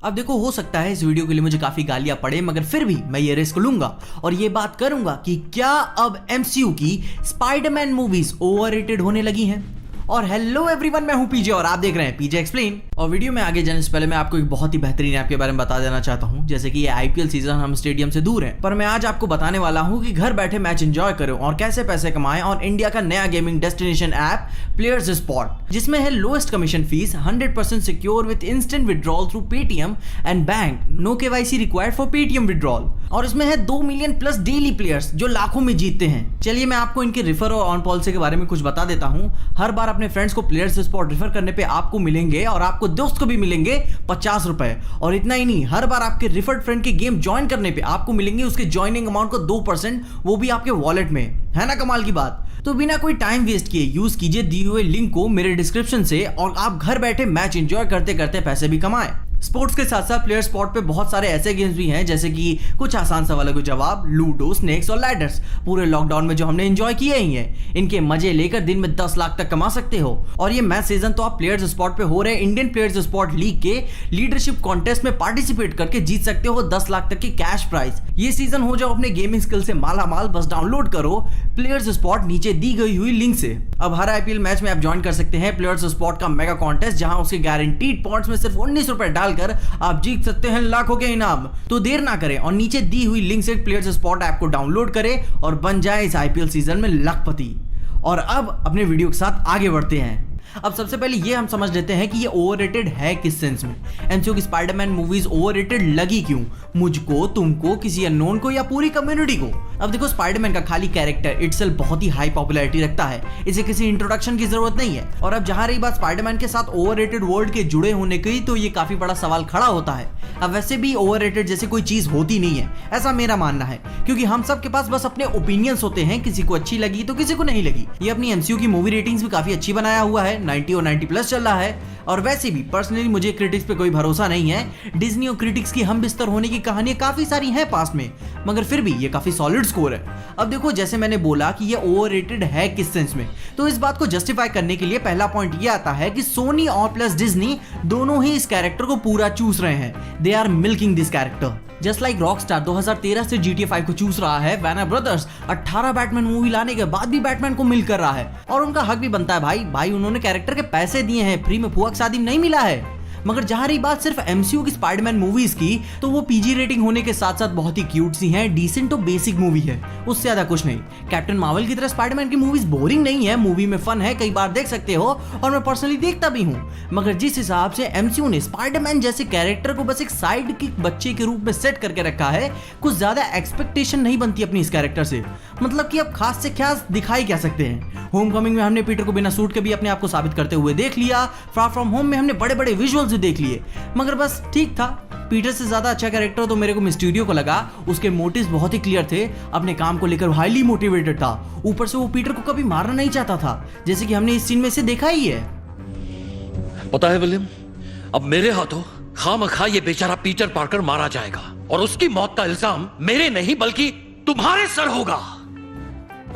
अब देखो, हो सकता है इस वीडियो के लिए मुझे काफी गालियां पड़े, मगर फिर भी मैं ये रिस्क लूंगा और ये बात करूंगा कि क्या अब एमसीयू की स्पाइडरमैन मूवीज ओवररेटेड होने लगी हैं। और हेलो एवरीवन, मैं हूं पीजे और आप देख रहे हैं पीजे एक्सप्लेन। और वीडियो में आगे जाने से पहले मैं आपको एक बहुत ही बेहतरीन ऐप के बारे में बता देना चाहता हूं। जैसे कि ये आईपीएल सीजन हम स्टेडियम से दूर हैं, पर मैं आज आपको बताने वाला हूं कि घर बैठे मैच एंजॉय करो और कैसे पैसे कमाएं और इंडिया का नया gaming destination app players spot, जिसमें है lowest commission fees, 100% secure with instant withdrawal through Paytm and bank, no KYC required for Paytm withdrawal. और इसमें है 2 मिलियन प्लस डेली प्लेयर्स जो लाखों में जीतते हैं। चलिए मैं आपको इनके रिफर और ऑन पॉलिसी के बारे में कुछ बता देता हूं। हर बार अपने फ्रेंड्स को प्लेयर्स स्पॉट रिफर करने पे आपको मिलेंगे और आपको दोस्त को भी मिलेंगे 50 रुपए। और इतना ही नहीं, हर बार आपके रिफर्ड फ्रेंड के गेम ज्वाइन करने पे आपको मिलेंगे उसके ज्वाइनिंग अमाउंट को 2%, वो भी आपके वॉलेट में। है ना कमाल की बात। तो बिना कोई टाइम वेस्ट किए यूज कीजिए दिए हुए लिंक को मेरे डिस्क्रिप्शन से और आप घर बैठे मैच एंजॉय करते करते पैसे भी कमाएं। स्पोर्ट्स के साथ साथ प्लेयर स्पॉट पे बहुत सारे ऐसे गेम्स भी हैं, जैसे कि कुछ आसान सवालों के जवाब, लूडो, स्नेक्स और लैडर्स, पूरे लॉकडाउन में जो हमने एंजॉय किए ही हैं। इनके मजे लेकर दिन में 10 लाख तक कमा सकते हो। और ये मैच सीजन तो आप प्लेयर्स स्पॉट पे हो रहे इंडियन प्लेयर्स स्पॉट लीग के लीडरशिप कॉन्टेस्ट में पार्टिसिपेट करके जीत सकते हो 10 लाख तक की कैश प्राइज। ये सीजन हो जाओ अपने गेमिंग स्किल से माला माल, बस डाउनलोड करो प्लेयर्स स्पॉट नीचे दी गई हुई लिंक से। अब हर आईपीएल मैच में आप ज्वाइन कर सकते हैं प्लेयर्स स्पॉट का मेगा कॉन्टेस्ट, जहां उसके गारंटीड पॉइंट्स में सिर्फ 19 रुपए डालकर आप जीत सकते हैं लाखों के इनाम। तो देर ना करें और नीचे दी हुई लिंक से प्लेयर्स स्पॉट ऐप को डाउनलोड करें और बन जाए इस आईपीएल सीजन में लखपति। और अब अपने वीडियो के साथ आगे बढ़ते हैं। अब सबसे पहले ये हम समझ लेते हैं कि ये ओवररेटेड है किस सेंस में। एमसीयू की स्पाइडरमैन मूवीज ओवररेटेड लगी क्यों, मुझको, तुमको, किसी अननोन को या पूरी कम्युनिटी को। अब देखो, स्पाइडरमैन का खाली कैरेक्टर इटसेल्फ बहुत ही हाई पॉपुलैरिटी रखता है, इसे किसी इंट्रोडक्शन की जरूरत नहीं है। और अब जहां रही बात स्पाइडरमैन के साथ ओवररेटेड वर्ल्ड के जुड़े होने की, तो ये काफी बड़ा सवाल खड़ा होता है। अब वैसे भी ओवररेटेड जैसी कोई चीज होती नहीं है, ऐसा मेरा मानना है, क्योंकि हम सब के पास बस अपने ओपिनियंस होते हैं, किसी को अच्छी लगी तो किसी को नहीं लगी। ये अपनी एमसीयू की मूवी रेटिंग्स भी काफी अच्छी बनाया हुआ है, 90 और 90+ चल रहा है। और वैसे भी पर्सनली मुझे क्रिटिक्स पे कोई भरोसा नहीं है। डिज्नी और क्रिटिक्स की हम बिस्तर होने की कहानियां काफी सारी हैं पास में, मगर फिर भी ये काफी सॉलिड स्कोर है। अब देखो, जैसे मैंने बोला कि ये ओवररेटेड है किस सेंस में, तो इस बात को जस्टिफाई करने के लिए पहला पॉइंट ये आता है कि सोनी और प्लस डिज्नी दोनों ही इस कैरेक्टर को पूरा चूस रहे हैं। They are milking this character. Just like Rockstar 2013 से GTA 5 को चूस रहा है, वार्नर ब्रदर्स 18 बैटमैन मूवी लाने के बाद भी बैटमैन को मिल कर रहा है। और उनका हक भी बनता है भाई उन्होंने कैरेक्टर के पैसे दिए हैं, फ्री में फुआ की शादी नहीं मिला है। मगर जहां रही बात सिर्फ एमसीयू की स्पाइडरमैन मूवीज की, तो वो पीजी रेटिंग होने के साथ साथ बहुत ही क्यूट सी हैं, डिसेंट तो बेसिक मूवी है, उससे ज्यादा कुछ नहीं। कैप्टन मार्वल की तरह स्पाइडरमैन की मूवीज बोरिंग नहीं है, मूवी में फन है, कई बार देख सकते हो और मैं पर्सनली देखता भी हूं। मगर जिस हिसाब से एमसीयू ने स्पाइडरमैन जैसे कैरेक्टर को बस एक साइड किक बच्चे के रूप में सेट करके रखा है, कुछ ज्यादा एक्सपेक्टेशन नहीं बनती अपनी इस कैरेक्टर से। मतलब कि अब खास से खास दिखाई क्या सकते हैं। होमकमिंग में हमने पीटर को बिना सूट के भी अपने आप को साबित करते हुए देख लिया, फार फ्रॉम होम में हमने बड़े बड़े विजुअल्स भी देख लिए, मगर बस ठीक था। पीटर से ज्यादा अच्छा कैरेक्टर तो मेरे को मिस्टीरियो को लगा। उसके मोटिव्स बहुत ही क्लियर थे, अपने काम को लेकर हाईली मोटिवेटेड था, ऊपर से वो पीटर को कभी मारना नहीं चाहता था, जैसे कि हमने इस सीन में से देखा ही है। पता है विलियम, अब मेरे हाथों खामखा ये बेचारा पीटर पार्कर मारा जाएगा और उसकी मौत का इल्जाम मेरे नहीं बल्कि तुम्हारे सर होगा।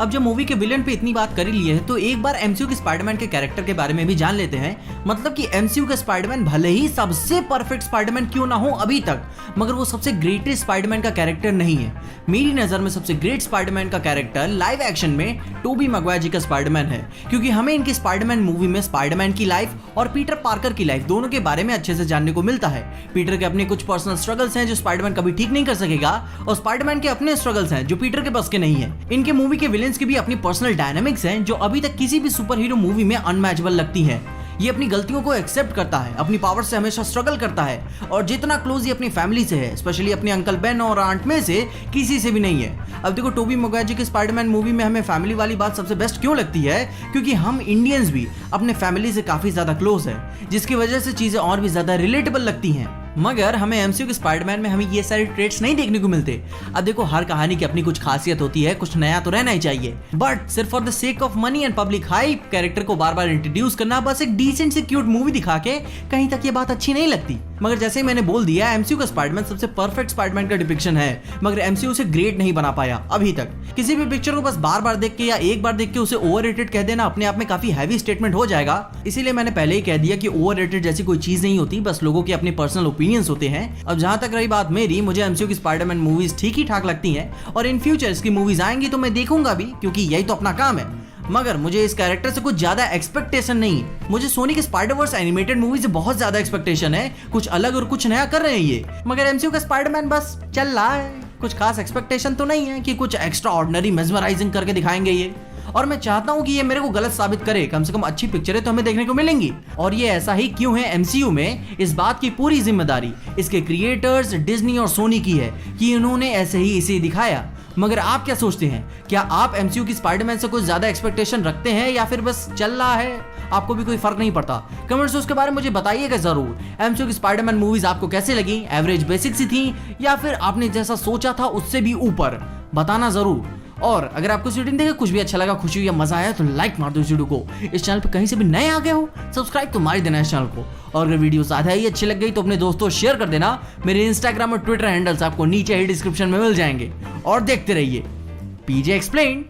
अब जब मूवी के विलेन पे इतनी बात कर ही ली है, तो एक बार एमसीयू के स्पाइडरमैन के कैरेक्टर के बारे में भी जान लेते हैं। मतलब कि एमसीयू का स्पाइडरमैन भले ही सबसे परफेक्ट स्पाइडरमैन क्यों ना हो अभी तक, मगर वो सबसे ग्रेटेस्ट स्पाइडरमैन का कैरेक्टर नहीं है। मेरी नजर में सबसे ग्रेट स्पाइडरमैन का कैरेक्टर लाइव एक्शन में टोबी मैगवायर जी का स्पाइडरमैन है, क्योंकि हमें इनकी स्पाइडरमैन मूवी में स्पाइडरमैन की लाइफ और पीटर पार्कर की लाइफ दोनों के बारे में अच्छे से जानने को मिलता है। पीटर के अपने कुछ पर्सनल स्ट्रगल्स हैं जो स्पाइडरमैन कभी ठीक नहीं कर सकेगा, और स्पाइडरमैन के अपने स्ट्रगल्स हैं जो पीटर के बस के नहीं है। इनके मूवी के विलेंस की भी अपनी पर्सनल डायनामिक्स हैं जो अभी तक किसी भी सुपर हीरो मूवी में अनमैचेबल लगती हैं। ये अपनी गलतियों को एक्सेप्ट करता है, अपनी पावर से हमेशा स्ट्रगल करता है, और जितना क्लोज ये अपनी फैमिली से है, स्पेशली अपने अंकल बेन और आंट में से किसी से भी नहीं है। अब देखो, टोबी मैगवायर जी की स्पाइडरमैन मूवी में हमें फैमिली वाली बात सबसे बेस्ट क्यों लगती है, क्योंकि हम इंडियंस भी अपने फैमिली से काफी ज्यादा क्लोज है, जिसकी वजह से चीजें और भी ज्यादा रिलेटेबल लगती हैं। मगर हमें एमसीयू के स्पाइडरमैन में हमें ये सारे ट्रेट्स नहीं देखने को मिलते। अब देखो, हर कहानी की अपनी कुछ खासियत होती है, कुछ नया तो रहना ही चाहिए, बट सिर्फ for the sake of money and public hype character को बार बार इंट्रोड्यूस करना, बस एक डिसेंट से क्यूट मूवी दिखा के कहीं तक ये बात अच्छी नहीं लगती। मगर जैसे ही मैंने बोल दिया, एमसीयू का स्पाइडरमैन सबसे परफेक्ट स्पाइडरमैन का डिपिक्शन है, मगर एमसीयू उसे ग्रेट नहीं बना पाया अभी तक। किसी भी पिक्चर को बस बार बार देख के या एक बार देख के उसे ओवररेटेड कह देना अपने आप में काफी हैवी स्टेटमेंट हो जाएगा। इसीलिए मैंने पहले ही कह दिया कि ओवररेटेड जैसी कोई चीज नहीं होती, बस लोगों की अपनी पर्सनल ओपिनियन ओपिनियंस होते हैं। अब जहां तक रही बात मेरी, मुझे एमसीयू की स्पाइडरमैन मूवीज ठीक ही ठाक लगती हैं और इन फ्यूचर इसकी मूवीज आएंगी तो मैं देखूंगा भी, क्योंकि यही तो अपना काम है। मगर मुझे इस कैरेक्टर से कुछ ज्यादा एक्सपेक्टेशन नहीं है। मुझे सोनी के स्पाइडरवर्स एनिमेटेड मूवी से बहुत ज्यादा एक्सपेक्टेशन है, कुछ अलग और कुछ नया कर रहे हैं ये। मगर एमसीयू का स्पाइडरमैन बस चल रहा है, कुछ खास एक्सपेक्टेशन तो नहीं है कि कुछ एक्स्ट्रा ऑर्डिनरी मेस्मराइजिंग करके दिखाएंगे ये। और मैं चाहता हूं कि ये मेरे को गलत साबित करे, कम से कम अच्छी पिक्चरें तो हमें देखने को मिलेंगी। और ये ऐसा ही क्यों है एमसीयू में, इस बात की पूरी जिम्मेदारी इसके क्रिएटर्स डिज्नी और सोनी की है कि इन्होंने ऐसे ही इसे दिखाया। मगर आप क्या सोचते हैं, क्या आप एमसीयू की स्पाइडरमैन से कुछ ज्यादा एक्सपेक्टेशन रखते हैं या फिर बस चल रहा है, आपको भी कोई फर्क नहीं पड़ता? कमेंट्स में उसके बारे में मुझे बताइएगा जरूर। एमसीयू की स्पाइडरमैन मूवीज आपको कैसे लगी? एवरेज बेसिक सी थी या फिर आपने जैसा सोचा था उससे भी ऊपर? बताना जरूर। और अगर आपको इस वीडियो देखे कुछ भी अच्छा लगा, खुशी हुई या मजा आया तो लाइक मार दो इस वीडियो को। इस चैनल पे कहीं से भी नए आ गए हो सब्सक्राइब तो मार ही देना इस चैनल को। और अगर वीडियो ज्यादा ही अच्छी लग गई तो अपने दोस्तों शेयर कर देना। मेरे इंस्टाग्राम और ट्विटर हैंडल्स आपको नीचे ही डिस्क्रिप्शन में मिल जाएंगे। और देखते रहिए पीजे एक्सप्लेन।